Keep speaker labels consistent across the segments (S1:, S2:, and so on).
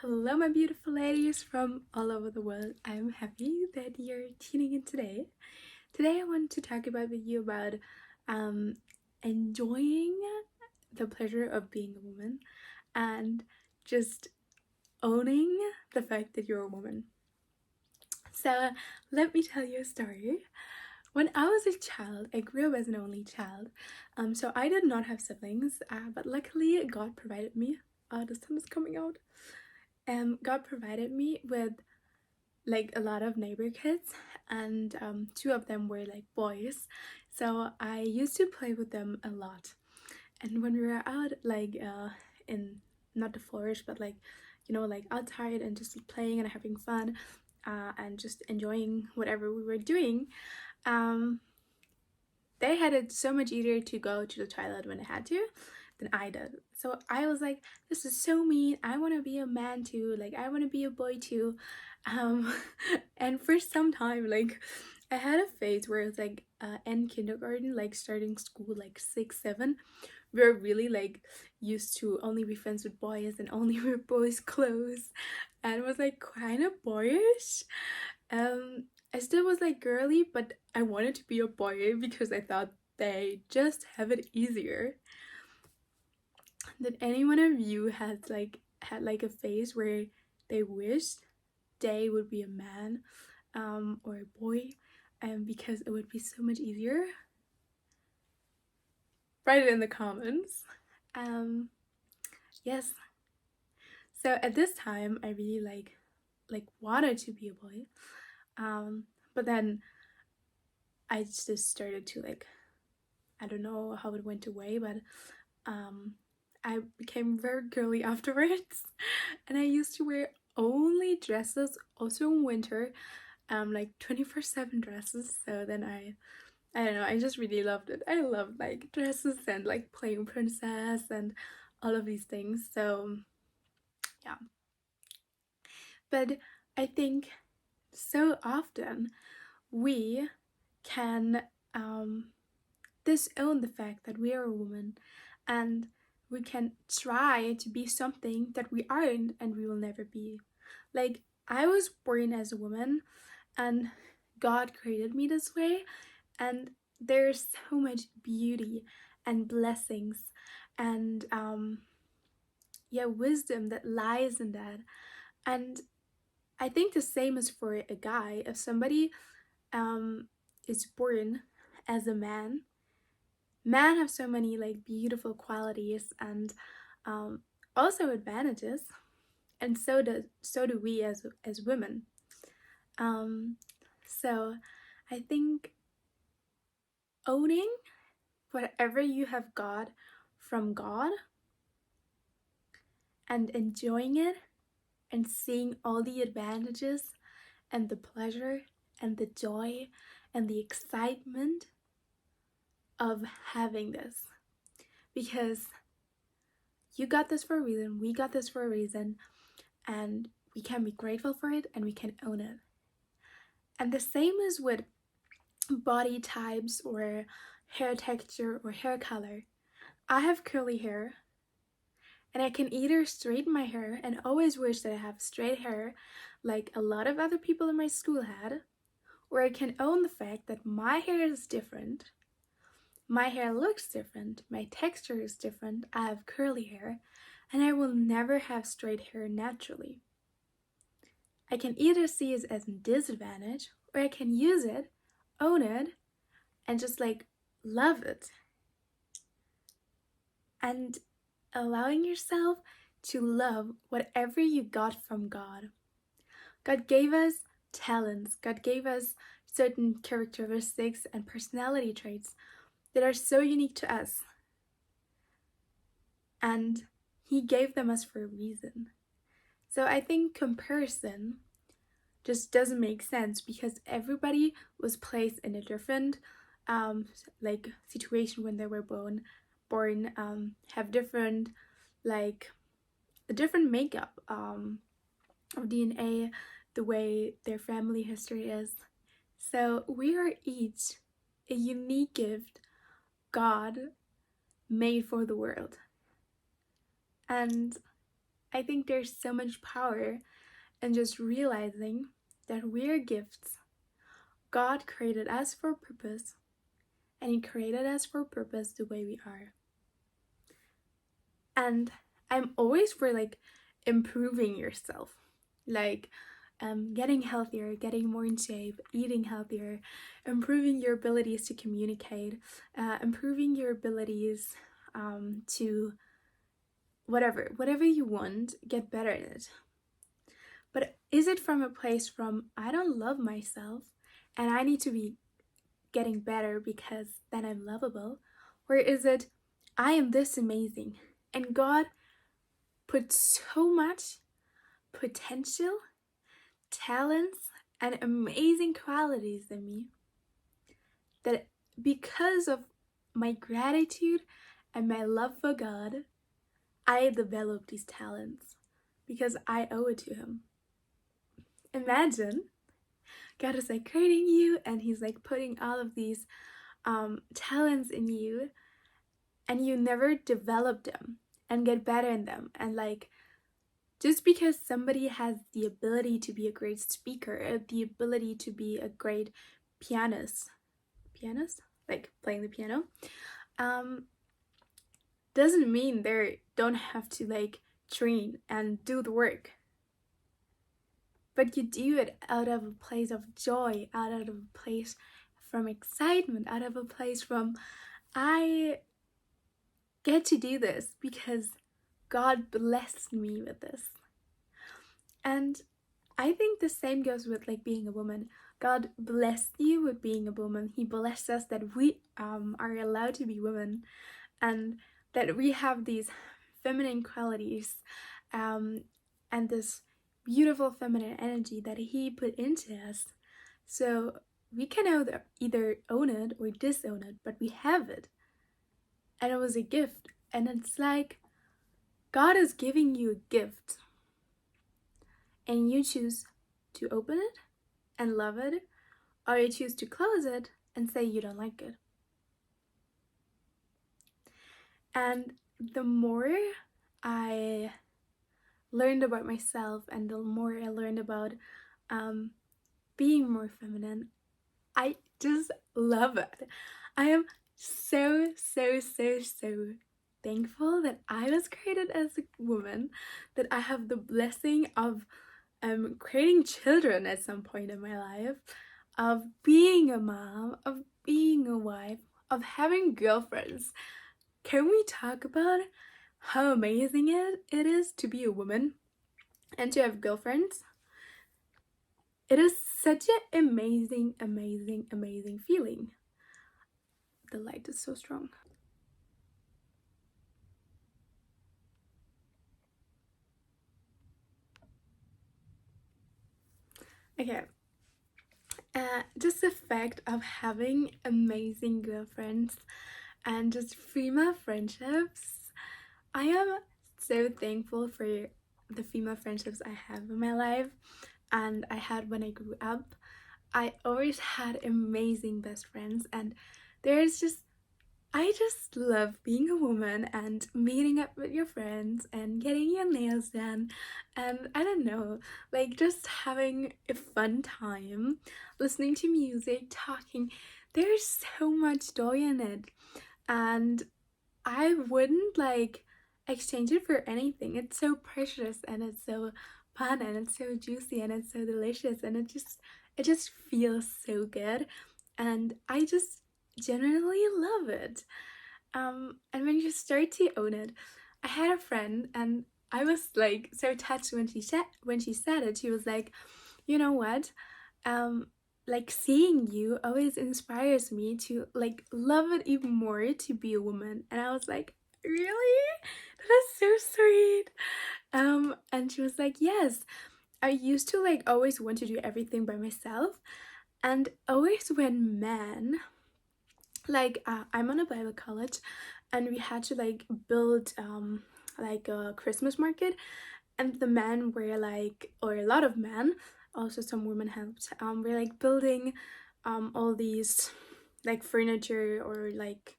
S1: Hello, my beautiful ladies from all over the world. I'm happy that you're tuning in today. Today, I want to talk about with you about um, enjoying the pleasure of being a woman and just owning the fact that you're a woman. So, let me tell you a story. When I was a child, I grew up as an only child. So I did not have siblings, but luckily God provided me. The sun is coming out. God provided me with like a lot of neighbor kids, and two of them were like boys. So I used to play with them a lot. And when we were out, like in not the forest, but like like outside and just playing and having fun, and just enjoying whatever we were doing, um, they had it so much easier to go to the toilet when they had to than I did. So I was like, this is so mean. I want to be a man too. Like, I want to be a boy too. Um, and for some time, like, I had a phase where it was like in kindergarten, like starting school, like 6, 7. We were really like used to only be friends with boys and only wear boys' clothes, and it was like kind of boyish. Um, I still was like girly, but I wanted to be a boy because I thought they just have it easier. Did any one of you had like a phase where they wished they would be a man, or a boy, because it would be so much easier? Write it in the comments. Um, yes. So at this time, I really like wanted to be a boy, but then I just started to like, I don't know how it went away, but um, I became very girly afterwards, and I used to wear only dresses, also in winter, like 24/7 dresses. So then I don't know, I just really loved it. I loved like dresses and like playing princess and all of these things. So yeah, but I think so often we can disown the fact that we are a woman, and we can try to be something that we aren't and we will never be. Like, I was born as a woman, and God created me this way, and there's so much beauty and blessings and yeah, wisdom that lies in that. And I think the same is for a guy. If somebody um is born as a man, men have so many like beautiful qualities and um, also advantages, and so do we as women. Um, so I think owning whatever you have got from God and enjoying it and seeing all the advantages and the pleasure and the joy and the excitement of having this, because you got this for a reason, we got this for a reason, and we can be grateful for it and we can own it. And the same is with body types or hair texture or hair color. I have curly hair, and I can either straighten my hair and always wish that I have straight hair like a lot of other people in my school had, or I can own the fact that my hair is different. My hair looks different, my texture is different, I have curly hair, and I will never have straight hair naturally. I can either see it as a disadvantage, or I can use it, own it, and just like love it. And allowing yourself to love whatever you got from God. God gave us talents, God gave us certain characteristics and personality traits that are so unique to us. And He gave them us for a reason. So I think comparison just doesn't make sense, because everybody was placed in a different like situation when they were born, have different like a different makeup of DNA, the way their family history is. So we are each a unique gift God made for the world. And I think there's so much power in just realizing that we're gifts. God created us for a purpose, and He created us for a purpose the way we are. And I'm always for like improving yourself, like getting healthier, getting more in shape, eating healthier, improving your abilities to communicate, improving your abilities to whatever you want, get better at it. But is it from a place from I don't love myself and I need to be getting better because then I'm lovable? Or is it I am this amazing and God put so much potential, talents, and amazing qualities in me that because of my gratitude and my love for God, I developed these talents because I owe it to Him. Imagine God is like creating you and He's like putting all of these talents in you, and you never develop them and get better in them. And like, just because somebody has the ability to be a great speaker, the ability to be a great pianist, like playing the piano, doesn't mean they don't have to like train and do the work. But you do it out of a place of joy, out of a place from excitement, out of a place from I get to do this because God blessed me with this. And I think the same goes with like being a woman. God blessed you with being a woman. He blessed us that we are allowed to be women, and that we have these feminine qualities and this beautiful feminine energy that He put into us. So we can either own it or disown it, but we have it. And it was a gift. And it's like God is giving you a gift, and you choose to open it and love it, or you choose to close it and say you don't like it. And the more I learned about myself and the more I learned about being more feminine, I just love it. I am so thankful that I was created as a woman, that I have the blessing of creating children at some point in my life, of being a mom, of being a wife, of having girlfriends. Can we talk about how amazing it is to be a woman and to have girlfriends? It is such an amazing feeling. The light is so strong. Okay. Just the fact of having amazing girlfriends and just female friendships. I am so thankful for the female friendships I have in my life and I had when I grew up. I always had amazing best friends, and I just love being a woman and meeting up with your friends and getting your nails done, and I don't know, like just having a fun time, listening to music, talking. There's so much joy in it, and I wouldn't like exchange it for anything. It's so precious and it's so fun and it's so juicy and it's so delicious, and it just feels so good, and I just genuinely love it. And when you start to own it, I had a friend and I was like so touched when she said it. She was like, you know what? Like seeing you always inspires me to like love it even more to be a woman. And I was like, really? That is so sweet. And she was like, yes, I used to like always want to do everything by myself, and always when men like I'm on a Bible college, and we had to like build like a Christmas market, and the men were like, or a lot of men, also some women helped, were like building all these like furniture, or like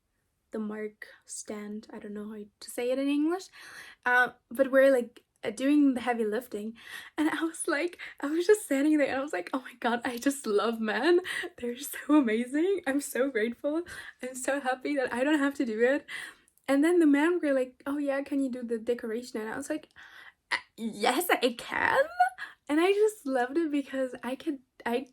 S1: the mark stand, I don't know how to say it in English, but we're like doing the heavy lifting, and I was just standing there and I was like, oh my god, I just love men. They're so amazing. I'm so grateful. I'm so happy that I don't have to do it. And then the men were like, oh yeah, can you do the decoration? And I was like, yes, I can. And I just loved it because I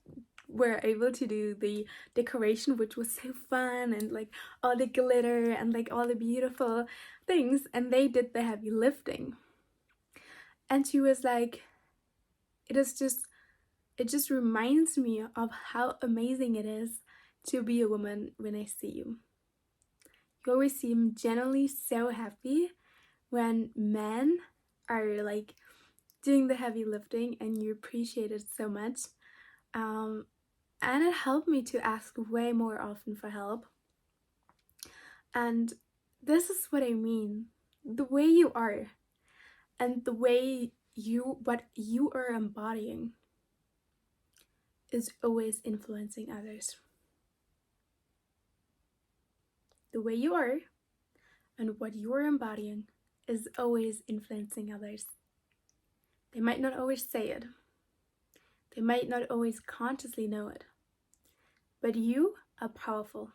S1: were able to do the decoration, which was so fun, and like all the glitter and like all the beautiful things, and they did the heavy lifting. And she was like, it is just, it just reminds me of how amazing it is to be a woman when I see you. You always seem genuinely so happy when men are like doing the heavy lifting, and you appreciate it so much. And it helped me to ask way more often for help. And this is what I mean. The way you are and the way what you are embodying is always influencing others. The way you are and what you are embodying is always influencing others. They might not always say it. They might not always consciously know it. But you are powerful.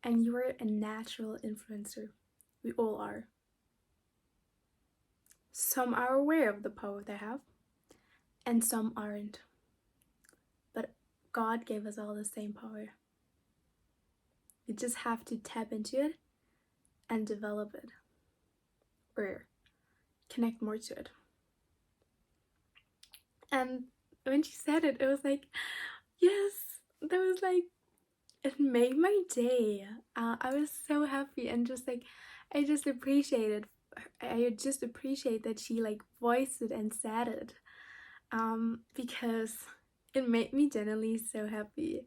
S1: And you are a natural influencer. We all are. Some are aware of the power they have, and some aren't. But God gave us all the same power. We just have to tap into it and develop it, or connect more to it. And when she said it, it was like, yes, that was like, it made my day. I was so happy, and just like, I just appreciate that she like voiced it and said it, because it made me genuinely so happy.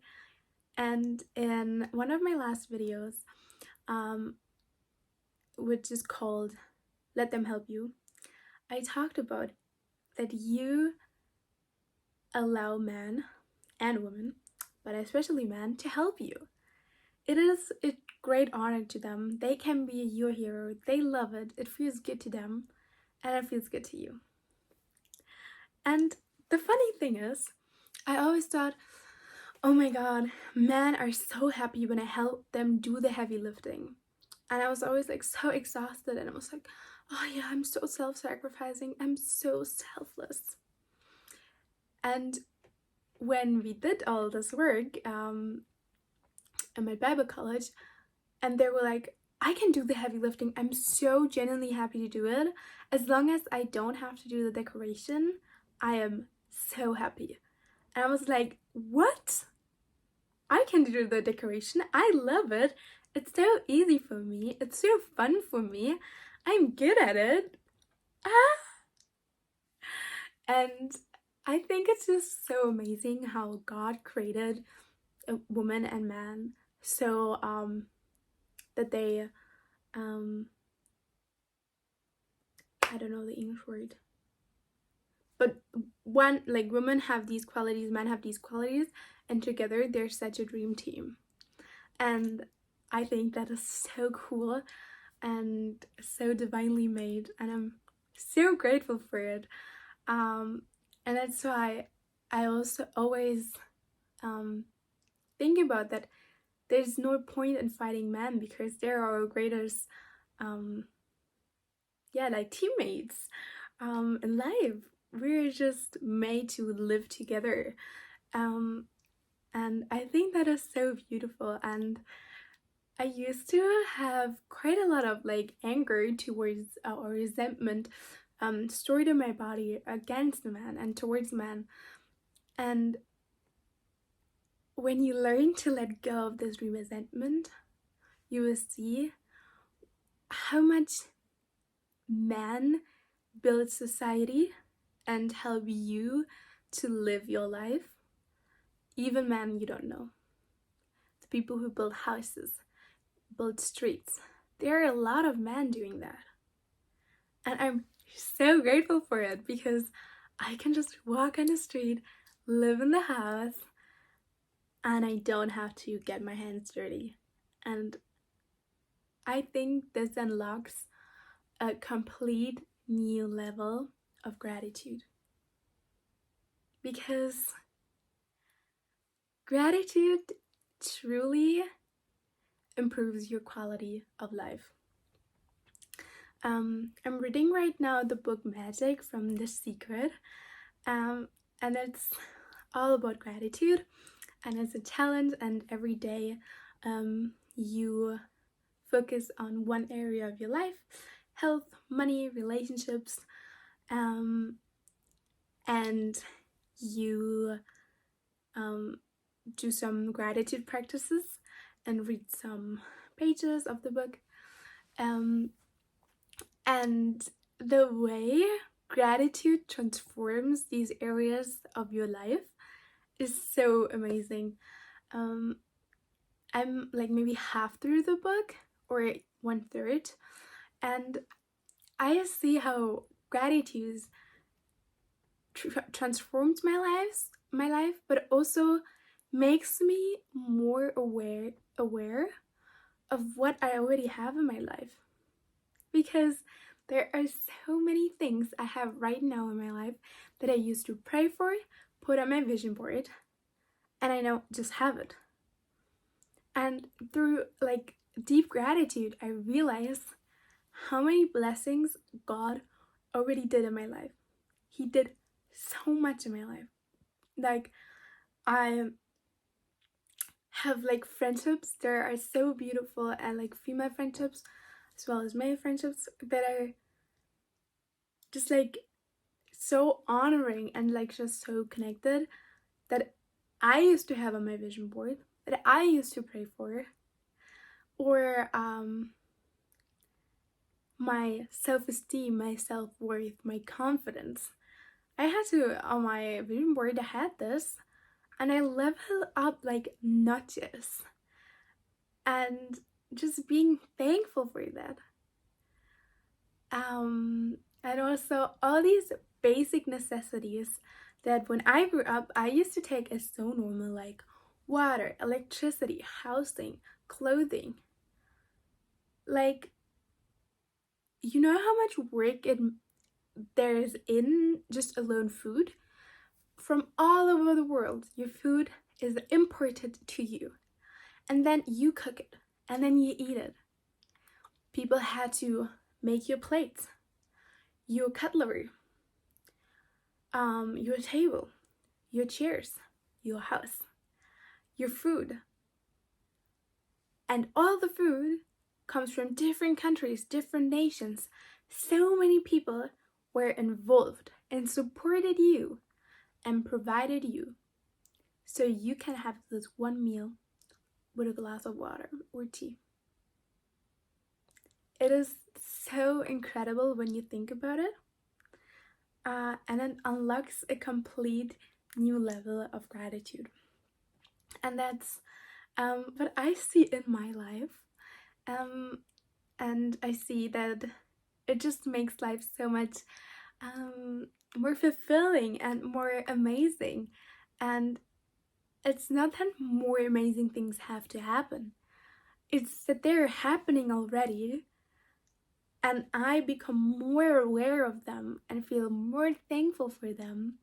S1: And in one of my last videos, which is called Let Them Help You, I talked about that you allow men and women, but especially men, to help you. It is a great honor to them. They can be your hero. They love it. It feels good to them, and it feels good to you. And the funny thing is, I always thought, oh my god, men are so happy when I help them do the heavy lifting. And I was always like so exhausted, and I was like, oh yeah, I'm so self-sacrificing. I'm so selfless. And when we did all this work in my Bible college, and they were like, I can do the heavy lifting. I'm so genuinely happy to do it. As long as I don't have to do the decoration, I am so happy. And I was like, what? I can do the decoration. I love it. It's so easy for me. It's so fun for me. I'm good at it. And I think it's just so amazing how God created a woman and man so that they I don't know the English word, but one, like, women have these qualities, men have these qualities, and together they're such a dream team. And I think that is so cool and so divinely made, and I'm so grateful for it. And that's why I also always think about that there's no point in fighting men, because they're our greatest like teammates in life. We're just made to live together, and I think that is so beautiful. And I used to have quite a lot of like anger towards or resentment stored in my body against the man and towards men. And when you learn to let go of this resentment, you will see how much men build society and help you to live your life. Even men you don't know. The people who build houses, build streets. There are a lot of men doing that. And I'm so grateful for it, because I can just walk on the street, live in the house, and I don't have to get my hands dirty. And I think this unlocks a complete new level of gratitude, because gratitude truly improves your quality of life. I'm reading right now the book Magic from The Secret, and it's all about gratitude, and it's a challenge, and every day you focus on one area of your life: health, money, relationships, and you do some gratitude practices and read some pages of the book. And the way gratitude transforms these areas of your life is so amazing. I'm like maybe half through the book, or 1/3, and I see how gratitude transformed my life, but also makes me more aware of what I already have in my life. Because there are so many things I have right now in my life that I used to pray for, put on my vision board, and I now just have it. And through like deep gratitude, I realize how many blessings God already did in my life. He did so much in my life. Like, I have like friendships that are so beautiful, and like female friendships as well as male friendships that are just like so honoring and like just so connected, that I used to have on my vision board, that I used to pray for. Or my self-esteem, my self-worth, my confidence. I had to, on my vision board, I had this, and I leveled up like notches. And just being thankful for that. And also all these basic necessities that when I grew up, I used to take as so normal, like water, electricity, housing, clothing. Like, you know how much work there is in just alone food? From all over the world, your food is imported to you, and then you cook it, and then you eat it. People had to make your plates, your cutlery, your table, your chairs, your house, your food. And all the food comes from different countries, different nations. So many people were involved and supported you and provided you, so you can have this one meal with a glass of water or tea. It is so incredible when you think about it, and it unlocks a complete new level of gratitude. And that's what I see in my life, and I see that it just makes life so much more fulfilling and more amazing. And it's not that more amazing things have to happen, it's that they're happening already, and I become more aware of them and feel more thankful for them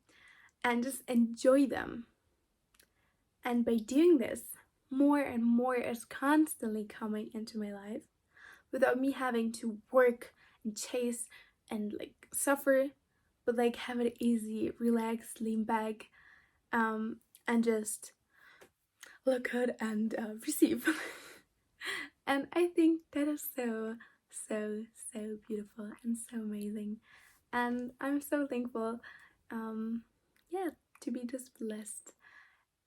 S1: and just enjoy them. And by doing this, more and more is constantly coming into my life without me having to work and chase and like suffer, but like have it easy, relax, lean back, and just look good and receive. And I think that is so beautiful and so amazing, and I'm so thankful, yeah, to be just blessed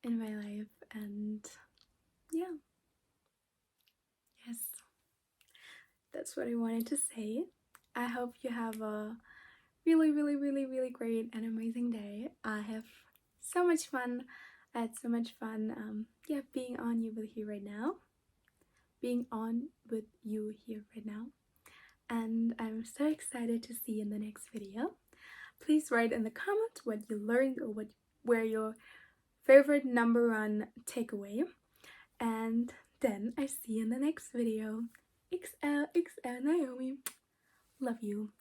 S1: in my life. And yeah, yes, that's what I wanted to say. I hope you have a really great and amazing day. I have so much fun. I had so much fun, yeah, being on you with here right now. Being on with you here right now. And I'm so excited to see you in the next video. Please write in the comments what you learned, or what were your favorite number one takeaway. And then I see you in the next video. XL Naomi. Love you.